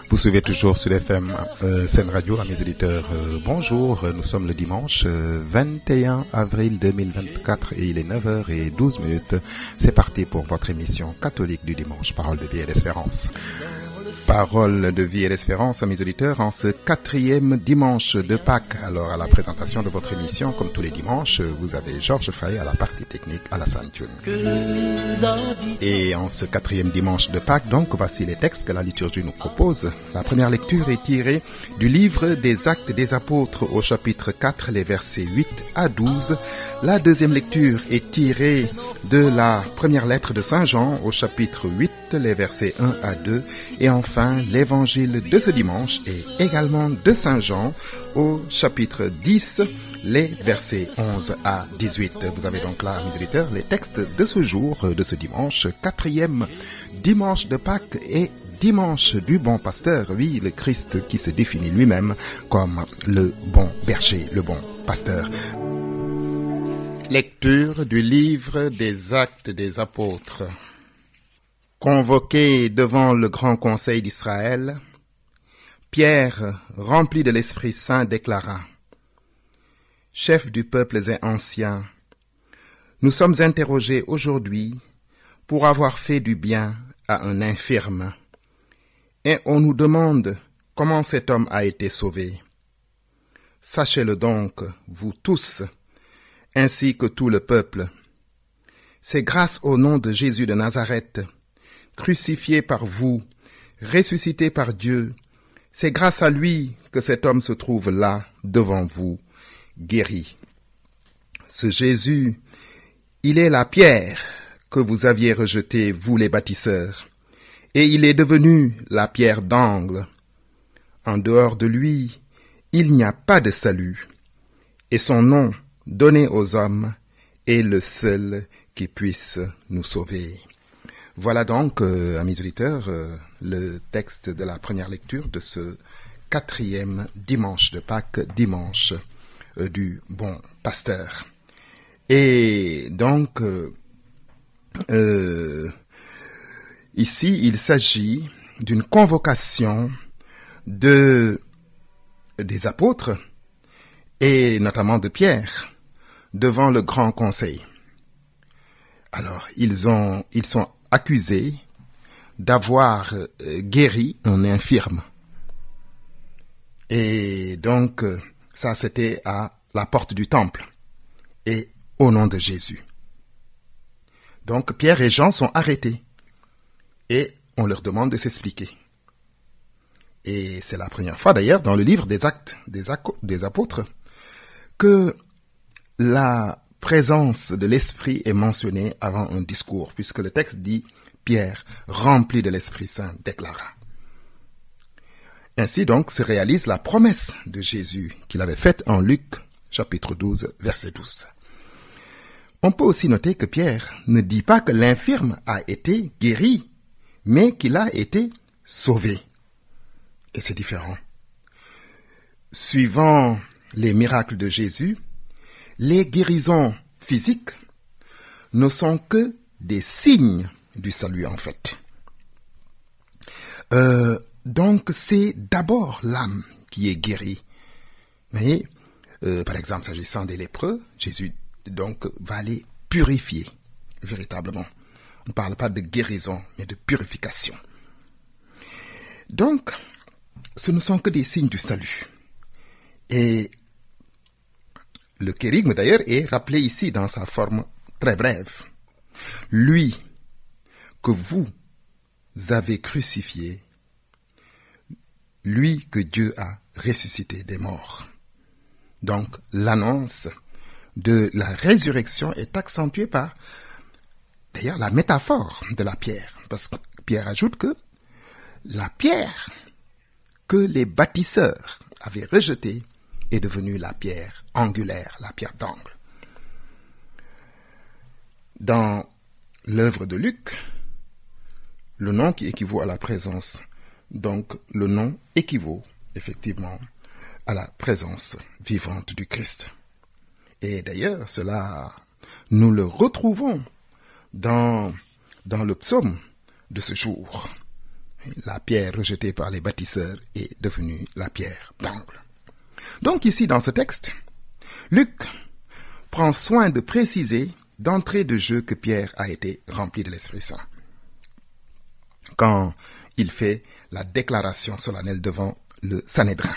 Vous suivez toujours sur FM Sen Radio, à mes auditeurs, bonjour. Nous sommes le dimanche 21 avril 2024 et il est 9h12. C'est parti pour votre émission catholique du dimanche, Parole de vie et d'espérance. Parole de vie et d'espérance à mes auditeurs en ce 4e dimanche de Pâques. Alors à la présentation de votre émission, comme tous les dimanches, vous avez Georges Fay à la partie technique, à la Sainte-Tune. Et en ce 4e dimanche de Pâques, donc, voici les textes que la liturgie nous propose. La première lecture est tirée du livre des Actes des Apôtres au chapitre 4, les versets 8 à 12. La deuxième lecture est tirée de la première lettre de Saint Jean au chapitre 8, les versets 1 à 2. Et enfin, l'évangile de ce dimanche est également de Saint Jean au chapitre 10, les versets 11 à 18. Vous avez donc là, mes auditeurs, les textes de ce jour, de ce dimanche, 4e dimanche de Pâques et dimanche du bon pasteur. Oui, le Christ qui se définit lui-même comme le bon berger, le bon pasteur. Lecture du livre des Actes des Apôtres. Convoqué devant le grand conseil d'Israël, Pierre, rempli de l'Esprit Saint, déclara: « Chefs du peuple et anciens, nous sommes interrogés aujourd'hui pour avoir fait du bien à un infirme, et on nous demande comment cet homme a été sauvé. Sachez-le donc, vous tous, ainsi que tout le peuple. C'est grâce au nom de Jésus de Nazareth, crucifié par vous, ressuscité par Dieu, c'est grâce à lui que cet homme se trouve là, devant vous, guéri. Ce Jésus, il est la pierre que vous aviez rejetée, vous les bâtisseurs, et il est devenu la pierre d'angle. En dehors de lui, il n'y a pas de salut, et son nom, donné aux hommes, est le seul qui puisse nous sauver. » Voilà donc, amis auditeurs, le texte de la première lecture de ce 4e dimanche de Pâques, dimanche du bon pasteur. Et donc, ici, il s'agit d'une convocation des apôtres, et notamment de Pierre, devant le grand conseil. Alors, ils sont accusés d'avoir guéri un infirme. Et donc, ça c'était à la porte du temple, et au nom de Jésus. Donc, Pierre et Jean sont arrêtés, et on leur demande de s'expliquer. Et c'est la première fois d'ailleurs dans le livre des Actes des Apôtres que la présence de l'Esprit est mentionnée avant un discours, puisque le texte dit « Pierre, rempli de l'Esprit Saint, déclara ». Ainsi donc se réalise la promesse de Jésus qu'il avait faite en Luc, chapitre 12, verset 12. On peut aussi noter que Pierre ne dit pas que l'infirme a été guéri, mais qu'il a été sauvé. Et c'est différent. Suivant les miracles de Jésus, les guérisons physiques ne sont que des signes du salut en fait. Donc c'est d'abord l'âme qui est guérie. Vous voyez, par exemple, s'agissant des lépreux, Jésus donc va les purifier véritablement. On ne parle pas de guérison, mais de purification. Donc, ce ne sont que des signes du salut. Et le kérygme, d'ailleurs, est rappelé ici dans sa forme très brève. Lui que vous avez crucifié, lui que Dieu a ressuscité des morts. Donc, l'annonce de la résurrection est accentuée par, d'ailleurs, la métaphore de la pierre. Parce que Pierre ajoute que la pierre que les bâtisseurs avaient rejetée est devenue la pierre angulaire, la pierre d'angle. Dans l'œuvre de Luc, le nom qui équivaut à la présence, donc le nom équivaut effectivement à la présence vivante du Christ. Et d'ailleurs, cela, nous le retrouvons dans le psaume de ce jour. La pierre rejetée par les bâtisseurs est devenue la pierre d'angle. Donc ici, dans ce texte, Luc prend soin de préciser d'entrée de jeu que Pierre a été rempli de l'Esprit Saint. Quand il fait la déclaration solennelle devant le Sanhédrin,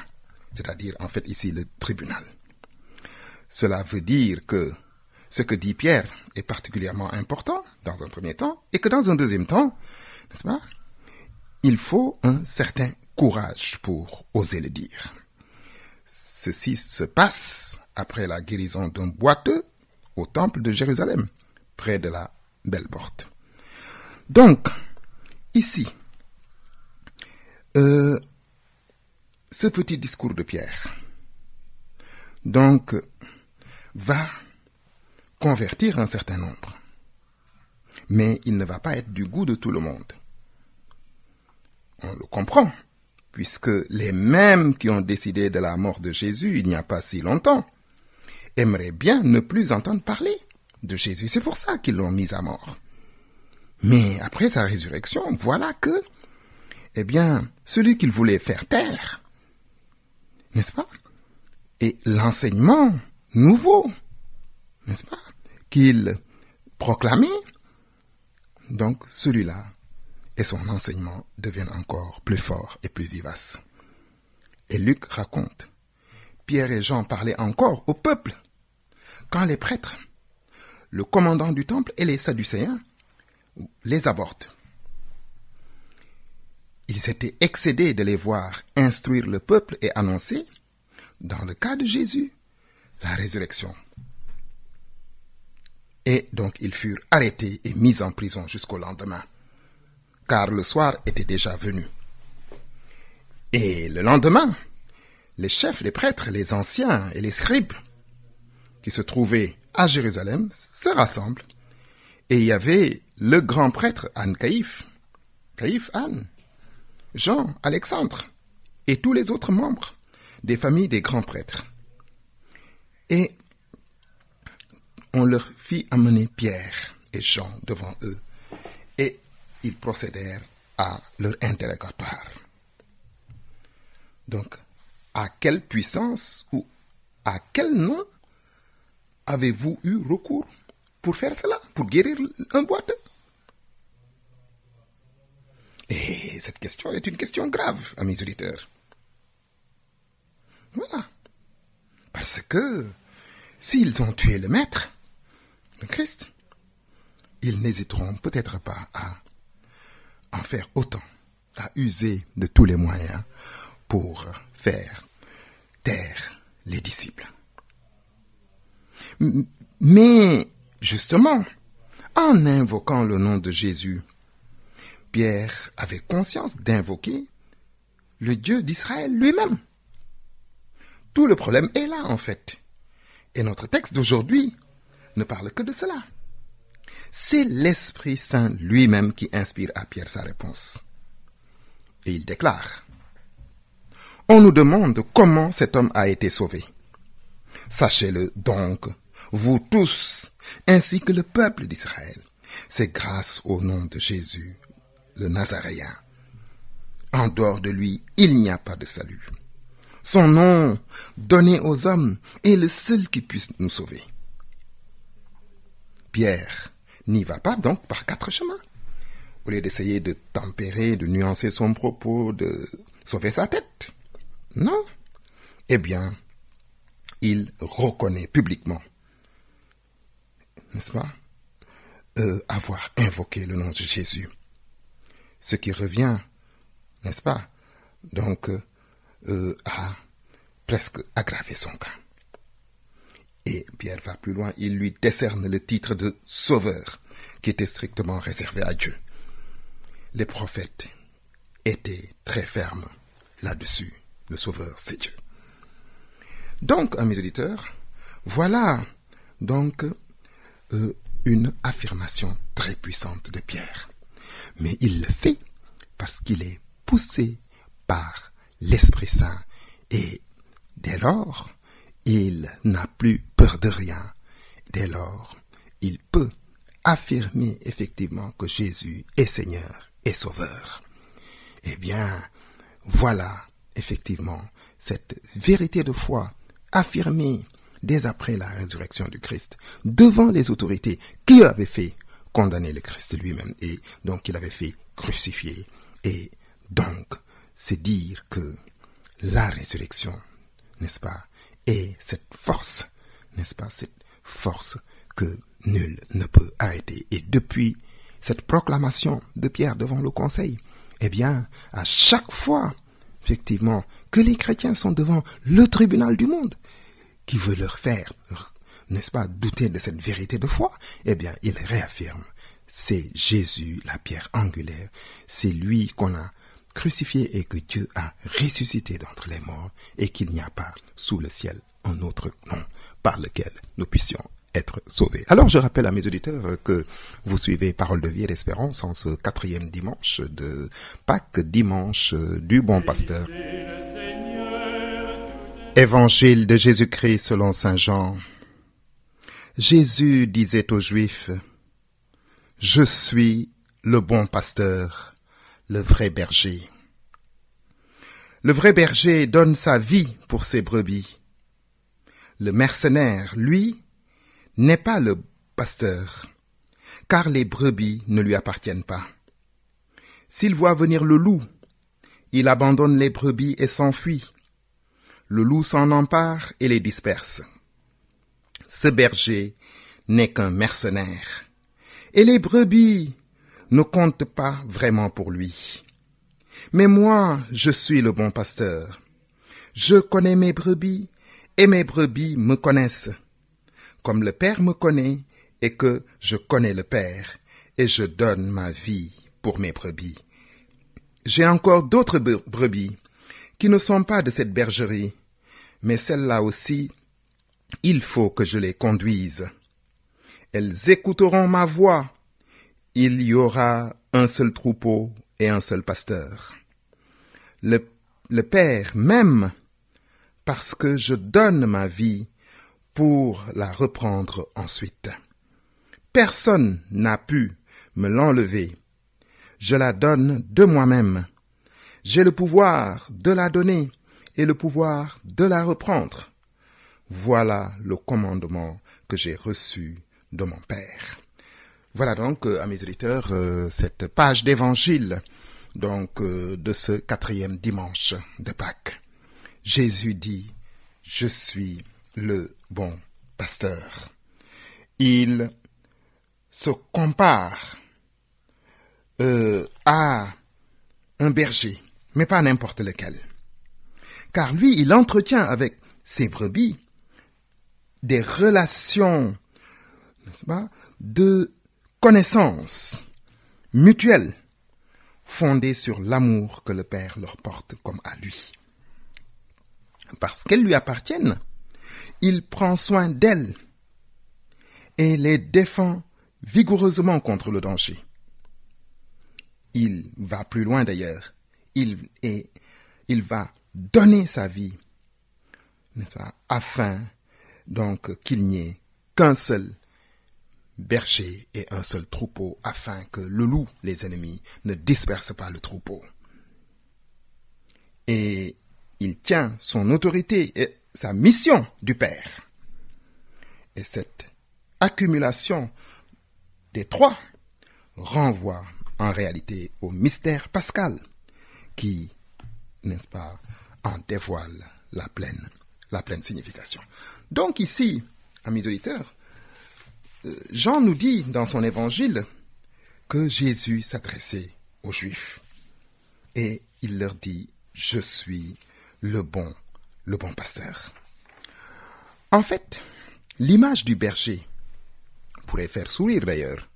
c'est-à-dire en fait ici le tribunal. Cela veut dire que ce que dit Pierre est particulièrement important dans un premier temps et que dans un deuxième temps, n'est-ce pas, il faut un certain courage pour oser le dire. Ceci se passe après la guérison d'un boiteux au temple de Jérusalem, près de la Belle Porte. Donc, ici, ce petit discours de Pierre, donc, va convertir un certain nombre. Mais il ne va pas être du goût de tout le monde. On le comprend, puisque les mêmes qui ont décidé de la mort de Jésus il n'y a pas si longtemps aimeraient bien ne plus entendre parler de Jésus. C'est pour ça qu'ils l'ont mis à mort. Mais après sa résurrection, voilà que, eh bien, celui qu'ils voulaient faire taire, n'est-ce pas, et l'enseignement nouveau, n'est-ce pas, qu'il proclamait, donc celui-là et son enseignement deviennent encore plus forts et plus vivaces. Et Luc raconte, Pierre et Jean parlaient encore au peuple, quand les prêtres, le commandant du temple et les Sadducéens les abordent. Ils étaient excédés de les voir instruire le peuple et annoncer, dans le cas de Jésus, la résurrection. Et donc ils furent arrêtés et mis en prison jusqu'au lendemain, car le soir était déjà venu. Et le lendemain, les chefs des prêtres, les anciens et les scribes, qui se trouvaient à Jérusalem, se rassemblent, et il y avait le grand prêtre Anne Caïphe, Anne, Jean, Alexandre, et tous les autres membres des familles des grands prêtres. Et on leur fit amener Pierre et Jean devant eux, et ils procédèrent à leur interrogatoire. Donc, à quelle puissance ou à quel nom avez-vous eu recours pour faire cela, pour guérir un boiteux? Et cette question est une question grave, amis auditeurs. Voilà. Parce que s'ils ont tué le Maître, le Christ, ils n'hésiteront peut-être pas à en faire autant, à user de tous les moyens pour faire taire les disciples. Mais, justement, en invoquant le nom de Jésus, Pierre avait conscience d'invoquer le Dieu d'Israël lui-même. Tout le problème est là, en fait. Et notre texte d'aujourd'hui ne parle que de cela. C'est l'Esprit Saint lui-même qui inspire à Pierre sa réponse. Et il déclare, « On nous demande comment cet homme a été sauvé. Sachez-le donc, vous tous, ainsi que le peuple d'Israël, c'est grâce au nom de Jésus, le Nazaréen. En dehors de lui, il n'y a pas de salut. Son nom, donné aux hommes, est le seul qui puisse nous sauver. » Pierre n'y va pas donc par 4 chemins. Au lieu d'essayer de tempérer, de nuancer son propos, de sauver sa tête. Non. Eh bien, il reconnaît publiquement, n'est-ce pas, avoir invoqué le nom de Jésus. Ce qui revient, n'est-ce pas, donc, à presque aggraver son cas. Et Pierre va plus loin, il lui décerne le titre de sauveur, qui était strictement réservé à Dieu. Les prophètes étaient très fermes là-dessus. Le sauveur, c'est Dieu. Donc, amis auditeurs, voilà donc une affirmation très puissante de Pierre. Mais il le fait parce qu'il est poussé par l'Esprit Saint et dès lors, il n'a plus peur de rien. Dès lors, il peut affirmer effectivement que Jésus est Seigneur et Sauveur. Eh bien, voilà, effectivement, cette vérité de foi affirmée dès après la résurrection du Christ, devant les autorités qui avaient fait condamner le Christ lui-même, et donc il avait fait crucifier. Et donc, c'est dire que la résurrection, n'est-ce pas, est cette force, n'est-ce pas, cette force que nul ne peut arrêter. Et depuis cette proclamation de Pierre devant le conseil, eh bien, à chaque fois, effectivement, que les chrétiens sont devant le tribunal du monde, qui veut leur faire, n'est-ce pas, douter de cette vérité de foi, eh bien, il réaffirme, c'est Jésus, la pierre angulaire, c'est lui qu'on a crucifié et que Dieu a ressuscité d'entre les morts, et qu'il n'y a pas sous le ciel un autre nom par lequel nous puissions être sauvés. Alors je rappelle à mes auditeurs que vous suivez Parole de vie et d'espérance en ce 4e dimanche de Pâques, dimanche du bon pasteur. Évangile de Jésus-Christ selon saint Jean. Jésus disait aux Juifs, « Je suis le bon pasteur, le vrai berger. Le vrai berger donne sa vie pour ses brebis. Le mercenaire, lui, n'est pas le pasteur, car les brebis ne lui appartiennent pas. S'il voit venir le loup, il abandonne les brebis et s'enfuit. Le loup s'en empare et les disperse. Ce berger n'est qu'un mercenaire, et les brebis ne comptent pas vraiment pour lui. Mais moi, je suis le bon pasteur. Je connais mes brebis, et mes brebis me connaissent. Comme le Père me connaît, et que je connais le Père, et je donne ma vie pour mes brebis. J'ai encore d'autres brebis, qui ne sont pas de cette bergerie, mais celles-là aussi, il faut que je les conduise. Elles écouteront ma voix. Il y aura un seul troupeau et un seul pasteur. Le Père m'aime parce que je donne ma vie pour la reprendre ensuite. Personne n'a pu me l'enlever. Je la donne de moi-même. J'ai le pouvoir de la donner et le pouvoir de la reprendre. Voilà le commandement que j'ai reçu de mon Père. Voilà donc, à mes auditeurs, cette page d'évangile donc de ce 4e dimanche de Pâques. Jésus dit, « Je suis le bon pasteur. » Il se compare à un berger, mais pas n'importe lequel. Car lui, il entretient avec ses brebis des relations, n'est-ce pas, de connaissance mutuelle, fondée sur l'amour que le Père leur porte comme à lui. Parce qu'elles lui appartiennent, il prend soin d'elles et les défend vigoureusement contre le danger. Il va plus loin d'ailleurs. Il va donner sa vie, n'est-ce pas, afin donc qu'il n'y ait qu'un seul berger et un seul troupeau, afin que le loup, les ennemis, ne dispersent pas le troupeau. Et il tient son autorité et sa mission du Père. Et cette accumulation des trois renvoie en réalité au mystère pascal qui, n'est-ce pas, en dévoile la pleine signification. Donc ici, amis auditeurs, Jean nous dit dans son évangile que Jésus s'adressait aux Juifs et il leur dit « Je suis le bon pasteur ». En fait, l'image du berger pourrait faire sourire d'ailleurs.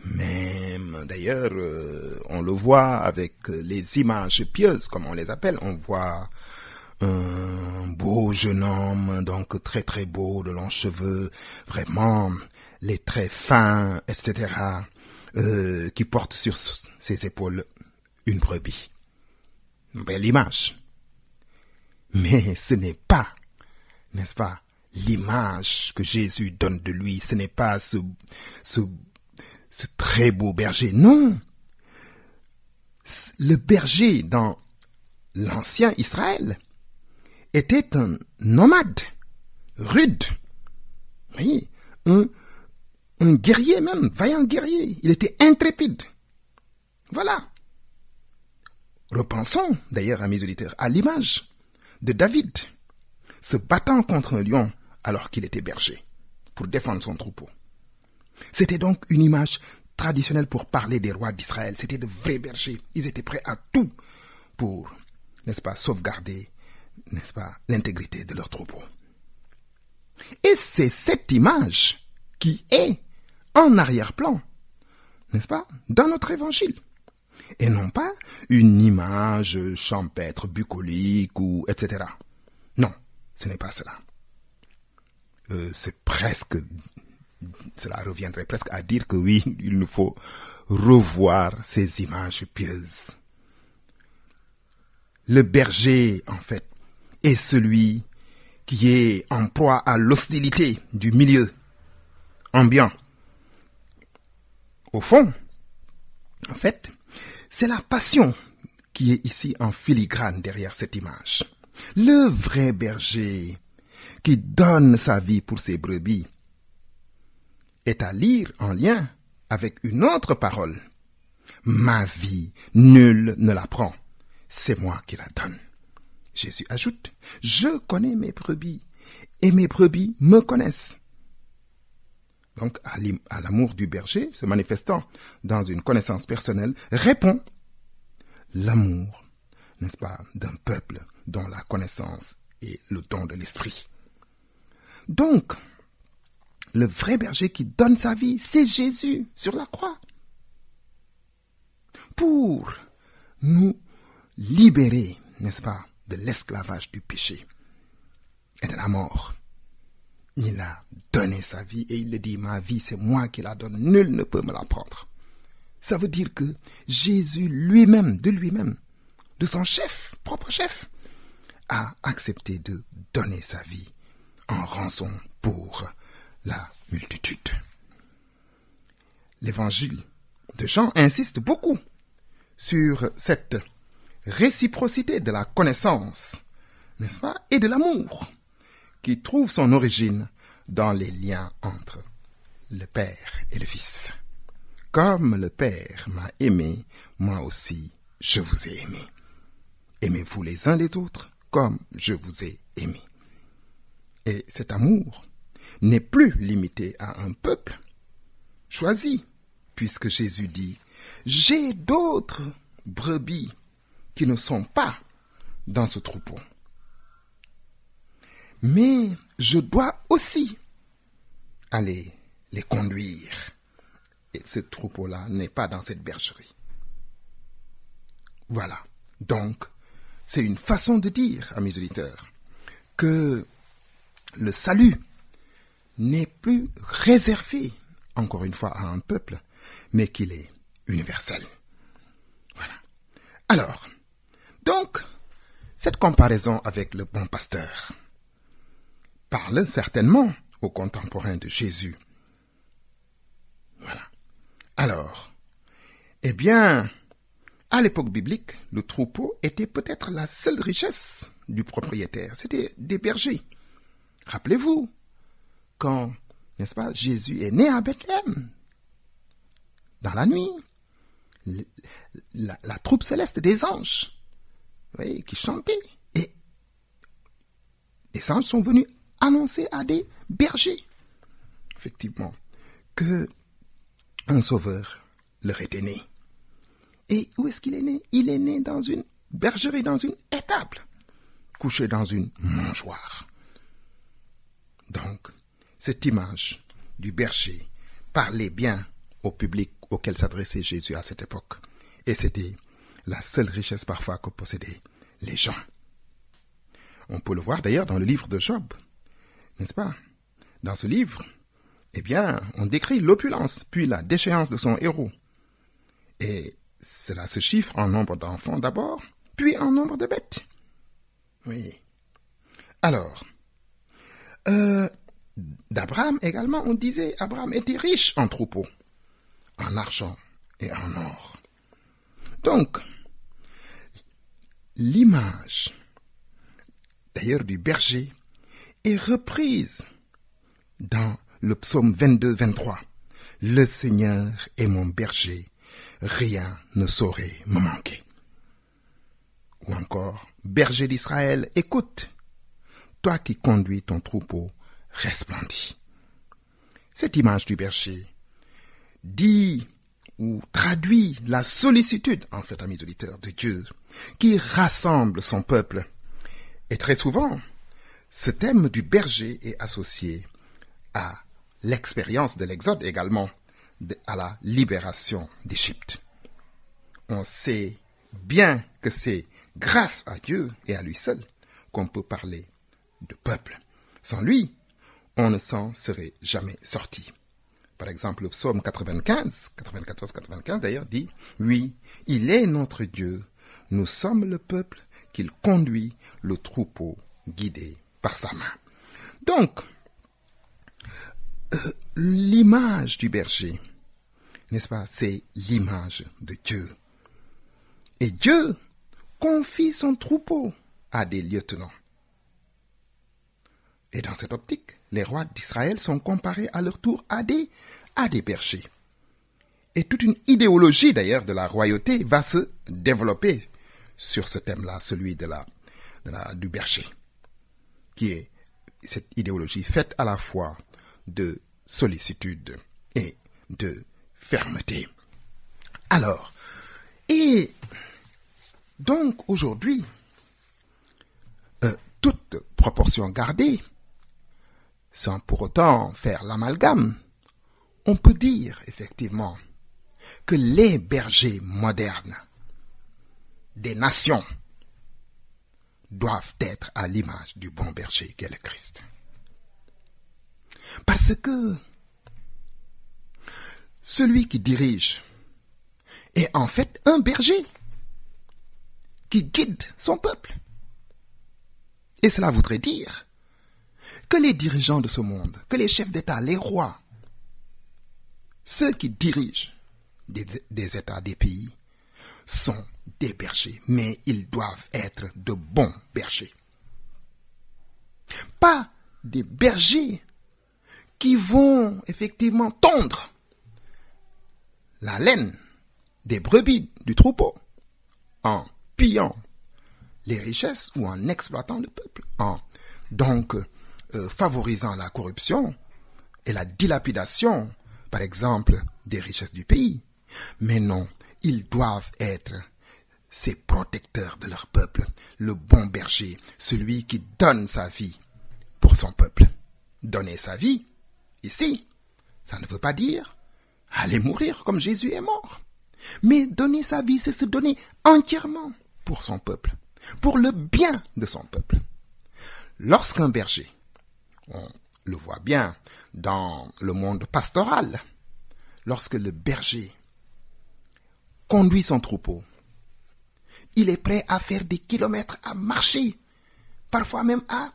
Même d'ailleurs, on le voit avec les images pieuses, comme on les appelle. On voit un beau jeune homme, donc très très beau, de longs cheveux, vraiment les traits fins, etc., qui porte sur ses épaules une brebis. Une belle image. Mais ce n'est pas, n'est-ce pas, l'image que Jésus donne de lui. Ce n'est pas ce très beau berger. Non. Le berger dans l'ancien Israël était un nomade, rude. Oui, un guerrier même, vaillant guerrier. Il était intrépide. Voilà. Repensons d'ailleurs, amis auditeurs, à l'image de David se battant contre un lion alors qu'il était berger pour défendre son troupeau. C'était donc une image traditionnelle pour parler des rois d'Israël. C'était de vrais bergers. Ils étaient prêts à tout pour, n'est-ce pas, sauvegarder, n'est-ce pas, l'intégrité de leur troupeau. Et c'est cette image qui est en arrière-plan, n'est-ce pas, dans notre évangile. Et non pas une image champêtre, bucolique ou etc. Non, ce n'est pas cela. Cela reviendrait presque à dire que oui, il nous faut revoir ces images pieuses. Le berger, en fait, est celui qui est en proie à l'hostilité du milieu ambiant. Au fond, en fait, c'est la passion qui est ici en filigrane derrière cette image. Le vrai berger qui donne sa vie pour ses brebis est à lire en lien avec une autre parole. Ma vie, nul ne la prend. C'est moi qui la donne. Jésus ajoute, je connais mes brebis et mes brebis me connaissent. Donc, à l'amour du berger, se manifestant dans une connaissance personnelle, répond l'amour, n'est-ce pas, d'un peuple dont la connaissance est le don de l'esprit. Donc, le vrai berger qui donne sa vie, c'est Jésus sur la croix. Pour nous libérer, n'est-ce pas, de l'esclavage du péché et de la mort. Il a donné sa vie et il le dit, ma vie c'est moi qui la donne, nul ne peut me la prendre. Ça veut dire que Jésus lui-même, de son chef, propre chef, a accepté de donner sa vie en rançon pour la multitude. L'évangile de Jean insiste beaucoup sur cette réciprocité de la connaissance, n'est-ce pas, et de l'amour, qui trouve son origine dans les liens entre le Père et le Fils. Comme le Père m'a aimé, moi aussi je vous ai aimé. Aimez-vous les uns les autres comme je vous ai aimé. Et cet amour n'est plus limité à un peuple choisi, puisque Jésus dit, j'ai d'autres brebis qui ne sont pas dans ce troupeau. Mais je dois aussi aller les conduire. Et ce troupeau-là n'est pas dans cette bergerie. Voilà. Donc, c'est une façon de dire, à mes auditeurs, que le salut n'est plus réservé, encore une fois, à un peuple, mais qu'il est universel. Voilà. Alors, donc, cette comparaison avec le bon pasteur parle certainement aux contemporains de Jésus. Voilà. Alors, eh bien, à l'époque biblique, le troupeau était peut-être la seule richesse du propriétaire. C'était des bergers. Rappelez-vous, quand, n'est-ce pas, Jésus est né à Bethléem, dans la nuit, la troupe céleste des anges, vous voyez, qui chantaient, et les anges sont venus annoncer à des bergers, effectivement, que un sauveur leur était né. Et où est-ce qu'il est né? Il est né dans une bergerie, dans une étable, couché dans une mangeoire. Donc, cette image du berger parlait bien au public auquel s'adressait Jésus à cette époque. Et c'était la seule richesse parfois que possédaient les gens. On peut le voir d'ailleurs dans le livre de Job, n'est-ce pas? Dans ce livre, eh bien, on décrit l'opulence, puis la déchéance de son héros. Et cela se chiffre en nombre d'enfants d'abord, puis en nombre de bêtes. Oui. Alors, d'Abraham également, on disait, Abraham était riche en troupeaux, en argent et en or. Donc, L'image, d'ailleurs, du berger est reprise dans le psaume 22-23. Le Seigneur est mon berger, rien ne saurait me manquer. Ou encore, berger d'Israël, écoute, toi qui conduis ton troupeau resplendit. Cette image du berger dit ou traduit la sollicitude, en fait, amis auditeurs, de Dieu, qui rassemble son peuple. Et très souvent, ce thème du berger est associé à l'expérience de l'Exode également, à la libération d'Égypte. On sait bien que c'est grâce à Dieu et à lui seul qu'on peut parler de peuple. Sans lui, on ne s'en serait jamais sorti. Par exemple, le psaume 94-95 d'ailleurs dit « Oui, il est notre Dieu, nous sommes le peuple qu'il conduit, le troupeau guidé par sa main. » Donc, l'image du berger, n'est-ce pas, c'est l'image de Dieu. Et Dieu confie son troupeau à des lieutenants. Et dans cette optique, les rois d'Israël sont comparés à leur tour à des bergers. Et toute une idéologie d'ailleurs de la royauté va se développer sur ce thème-là, celui du berger, qui est cette idéologie faite à la fois de sollicitude et de fermeté. Alors, et donc aujourd'hui, toute proportion gardée, sans pour autant faire l'amalgame, on peut dire effectivement que les bergers modernes des nations doivent être à l'image du bon berger qu'est le Christ. Parce que celui qui dirige est en fait un berger qui guide son peuple. Et cela voudrait dire que les dirigeants de ce monde, que les chefs d'État, les rois, ceux qui dirigent des États, des pays, sont des bergers, mais ils doivent être de bons bergers. Pas des bergers qui vont effectivement tondre la laine des brebis du troupeau en pillant les richesses ou en exploitant le peuple, en donc favorisant la corruption et la dilapidation, par exemple, des richesses du pays. Mais non, ils doivent être ces protecteurs de leur peuple, le bon berger, celui qui donne sa vie pour son peuple. Donner sa vie, ici, ça ne veut pas dire aller mourir comme Jésus est mort. Mais donner sa vie, c'est se donner entièrement pour son peuple, pour le bien de son peuple. Lorsqu'un berger, on le voit bien dans le monde pastoral, lorsque le berger conduit son troupeau, il est prêt à faire des kilomètres, à marcher, parfois même à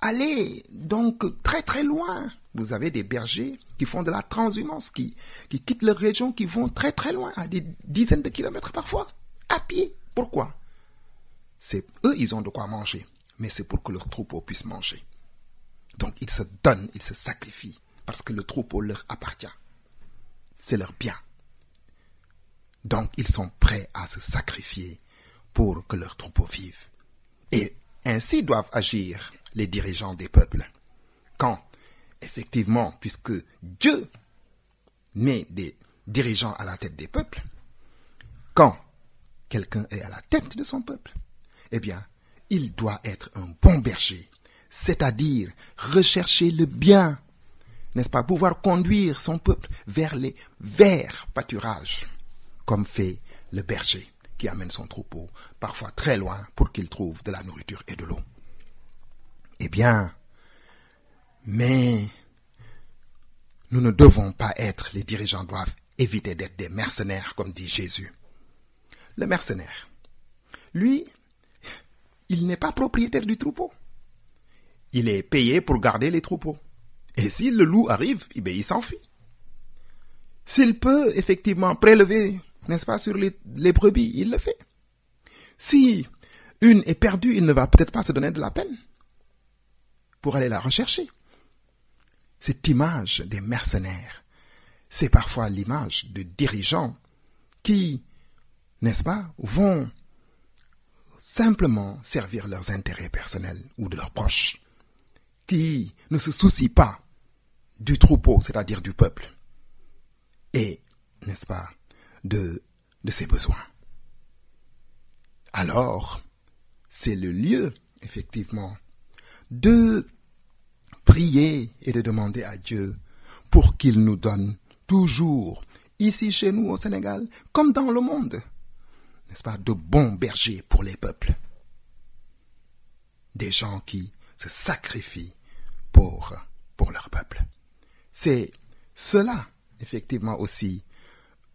aller donc très très loin. Vous avez des bergers qui font de la transhumance, qui quittent leur région, qui vont très très loin, à des dizaines de kilomètres parfois, à pied. Pourquoi? C'est eux, ils ont de quoi manger, mais c'est pour que leur troupeau puisse manger. Donc ils se donnent, ils se sacrifient, parce que le troupeau leur appartient. C'est leur bien. Donc ils sont prêts à se sacrifier pour que leur troupeau vive. Et ainsi doivent agir les dirigeants des peuples. Quand, effectivement, puisque Dieu met des dirigeants à la tête des peuples, quand quelqu'un est à la tête de son peuple, eh bien, il doit être un bon berger, c'est-à-dire rechercher le bien, n'est-ce pas, pouvoir conduire son peuple vers les verts pâturages, comme fait le berger qui amène son troupeau parfois très loin pour qu'il trouve de la nourriture et de l'eau. Eh bien, mais nous ne devons pas être, les dirigeants doivent éviter d'être des mercenaires, comme dit Jésus. Le mercenaire, lui, il n'est pas propriétaire du troupeau. Il est payé pour garder les troupeaux. Et si le loup arrive, eh bien, il s'enfuit. S'il peut effectivement prélever, n'est-ce pas, sur les brebis, il le fait. Si une est perdue, il ne va peut-être pas se donner de la peine pour aller la rechercher. Cette image des mercenaires, c'est parfois l'image de dirigeants qui, n'est-ce pas, vont simplement servir leurs intérêts personnels ou de leurs proches, qui ne se soucient pas du troupeau, c'est-à-dire du peuple, et, n'est-ce pas, de ses besoins. Alors, c'est le lieu, effectivement, de prier et de demander à Dieu pour qu'il nous donne toujours, ici chez nous au Sénégal, comme dans le monde, n'est-ce pas, de bons bergers pour les peuples. Des gens qui se sacrifient pour leur peuple. C'est cela, effectivement, aussi,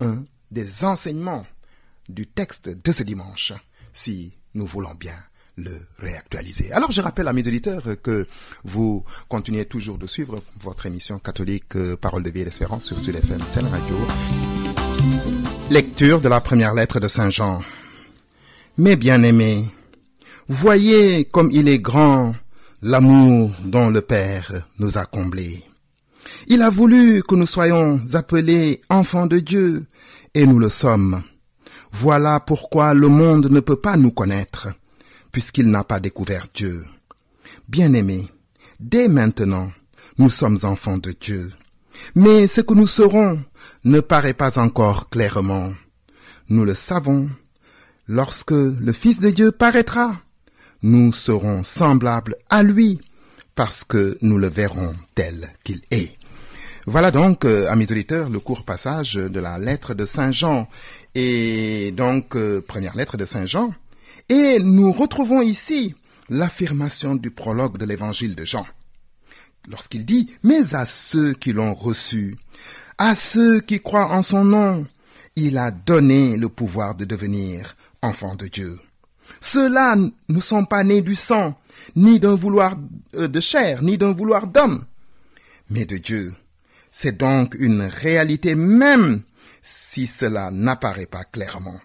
un des enseignements du texte de ce dimanche, si nous voulons bien le réactualiser. Alors, je rappelle à mes auditeurs que vous continuez toujours de suivre votre émission catholique Parole de vie et d'espérance sur Sud FM Sen Radio. Lecture de la première lettre de Saint Jean. Mes bien-aimés, voyez comme il est grand l'amour dont le Père nous a comblés. Il a voulu que nous soyons appelés enfants de Dieu, et nous le sommes. Voilà pourquoi le monde ne peut pas nous connaître, puisqu'il n'a pas découvert Dieu. Bien-aimés, dès maintenant, nous sommes enfants de Dieu. Mais ce que nous serons ne paraît pas encore clairement. Nous le savons. Lorsque le Fils de Dieu paraîtra, nous serons semblables à lui, parce que nous le verrons tel qu'il est. Voilà donc, amis auditeurs, le court passage de la lettre de Saint Jean. Et donc, première lettre de Saint Jean. Et nous retrouvons ici l'affirmation du prologue de l'évangile de Jean. Lorsqu'il dit « Mais à ceux qui l'ont reçu, à ceux qui croient en son nom, il a donné le pouvoir de devenir enfants de Dieu. Ceux-là ne sont pas nés du sang, ni d'un vouloir de chair, ni d'un vouloir d'homme, mais de Dieu. C'est donc une réalité même si cela n'apparaît pas clairement.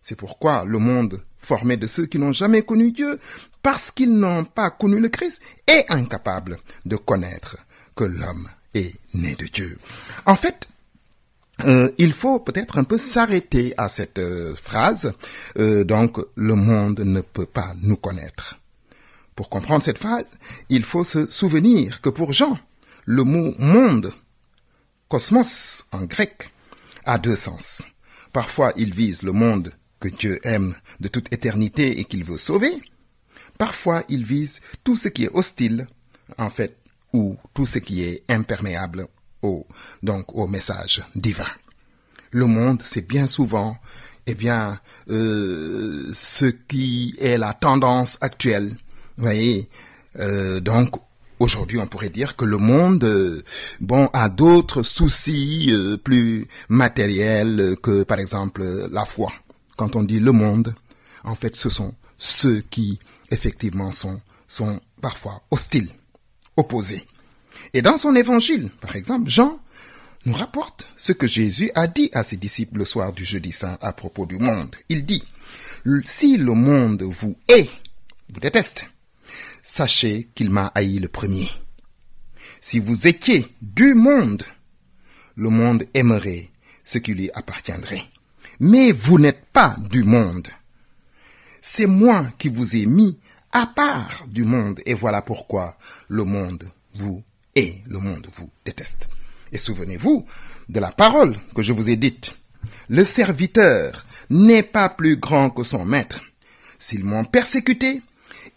C'est pourquoi le monde formé de ceux qui n'ont jamais connu Dieu, parce qu'ils n'ont pas connu le Christ, est incapable de connaître que l'homme est né de Dieu. En fait, il faut peut-être un peu s'arrêter à cette phrase. Donc, le monde ne peut pas nous connaître. Pour comprendre cette phrase, il faut se souvenir que pour Jean, le mot « monde », cosmos en grec, a deux sens. Parfois, il vise le monde que Dieu aime de toute éternité et qu'il veut sauver. Parfois, il vise tout ce qui est hostile, en fait, ou tout ce qui est imperméable au message divin. Le monde, c'est bien souvent, ce qui est la tendance actuelle. Vous voyez, donc, aujourd'hui, on pourrait dire que le monde, a d'autres soucis plus matériels que, par exemple, la foi. Quand on dit le monde, en fait, ce sont ceux qui, effectivement, sont parfois hostiles, opposés. Et dans son évangile, par exemple, Jean nous rapporte ce que Jésus a dit à ses disciples le soir du jeudi saint à propos du monde. Il dit, « Si le monde vous hait, vous déteste, sachez qu'il m'a haï le premier. Si vous étiez du monde, le monde aimerait ce qui lui appartiendrait. Mais vous n'êtes pas du monde. C'est moi qui vous ai mis à part du monde, et voilà pourquoi le monde vous hait, le monde vous déteste. Et souvenez-vous de la parole que je vous ai dite. Le serviteur n'est pas plus grand que son maître. S'ils m'ont persécuté,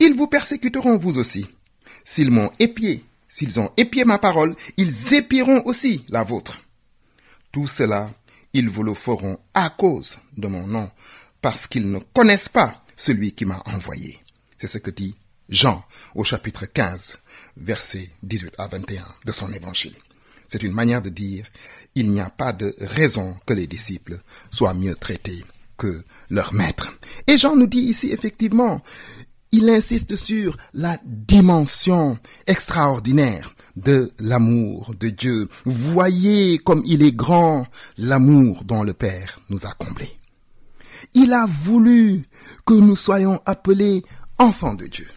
ils vous persécuteront vous aussi. S'ils ont épié ma parole, ils épieront aussi la vôtre. Tout cela, ils vous le feront à cause de mon nom, parce qu'ils ne connaissent pas celui qui m'a envoyé. C'est ce que dit Jean au chapitre 15, versets 18 à 21 de son évangile. C'est une manière de dire, il n'y a pas de raison que les disciples soient mieux traités que leur maître. Et Jean nous dit ici, effectivement, il insiste sur la dimension extraordinaire de l'amour de Dieu. Voyez comme il est grand l'amour dont le Père nous a comblés. Il a voulu que nous soyons appelés enfants de Dieu,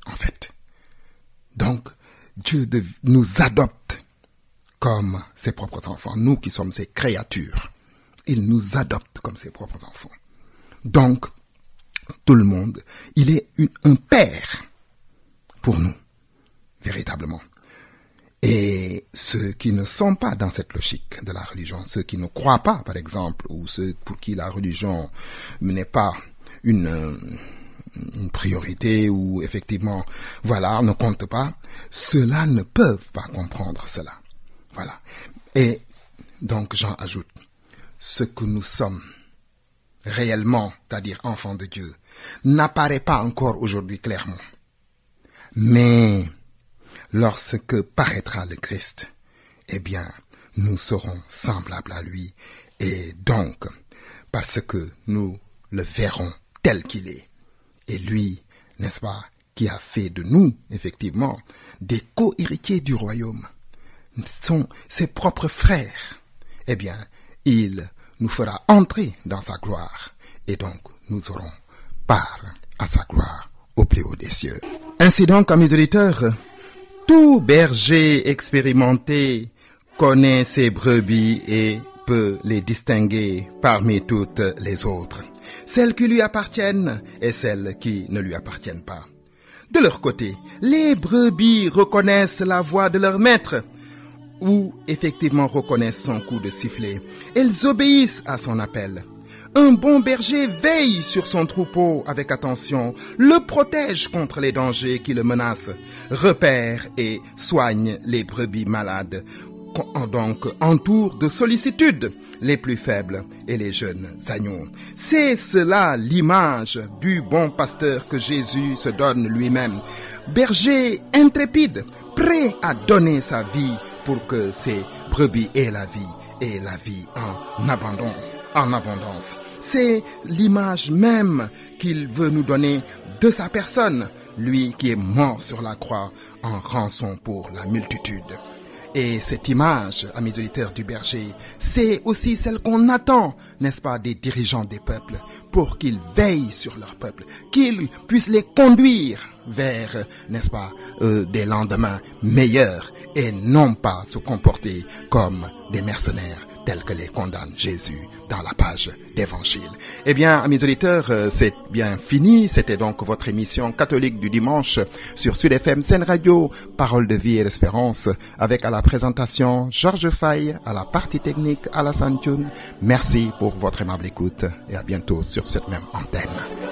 en fait. Donc, Dieu nous adopte comme ses propres enfants, nous qui sommes ses créatures. Il nous adopte comme ses propres enfants. Donc, tout le monde, il est un père pour nous, véritablement. Et ceux qui ne sont pas dans cette logique de la religion, ceux qui ne croient pas, par exemple, ou ceux pour qui la religion n'est pas une priorité, ou effectivement, voilà, ne compte pas, ceux-là ne peuvent pas comprendre cela. Voilà. Et donc, j'en ajoute, ce que nous sommes réellement, c'est-à-dire enfants de Dieu, n'apparaît pas encore aujourd'hui clairement. Mais lorsque paraîtra le Christ, eh bien, nous serons semblables à lui. Et donc, parce que nous le verrons tel qu'il est. Et lui, n'est-ce pas, qui a fait de nous, effectivement, des co-héritiers du royaume, sont ses propres frères. Eh bien, il nous fera entrer dans sa gloire. Et donc, nous aurons part à sa gloire au plus haut des cieux. Ainsi donc, amis auditeurs, tout berger expérimenté connaît ses brebis et peut les distinguer parmi toutes les autres, celles qui lui appartiennent et celles qui ne lui appartiennent pas. De leur côté, les brebis reconnaissent la voix de leur maître, ou effectivement reconnaissent son coup de sifflet. Elles obéissent à son appel. Un bon berger veille sur son troupeau avec attention, le protège contre les dangers qui le menacent, repère et soigne les brebis malades, donc entoure de sollicitude les plus faibles et les jeunes agneaux. C'est cela l'image du bon pasteur que Jésus se donne lui-même. Berger intrépide, prêt à donner sa vie pour que ses brebis aient la vie et la vie en abondance. C'est l'image même qu'il veut nous donner de sa personne, lui qui est mort sur la croix en rançon pour la multitude. Et cette image, amis auditeurs du berger, c'est aussi celle qu'on attend, n'est-ce pas, des dirigeants des peuples, pour qu'ils veillent sur leur peuple, qu'ils puissent les conduire vers, n'est-ce pas, des lendemains meilleurs et non pas se comporter comme des mercenaires tels que les condamne Jésus dans la page d'évangile. Eh bien, amis auditeurs, c'est bien fini. C'était donc votre émission catholique du dimanche sur Sud FM Sen Radio, Parole de vie et d'espérance, avec à la présentation Georges Faye, à la partie technique Alassane Thioune. Merci pour votre aimable écoute et à bientôt sur cette même antenne.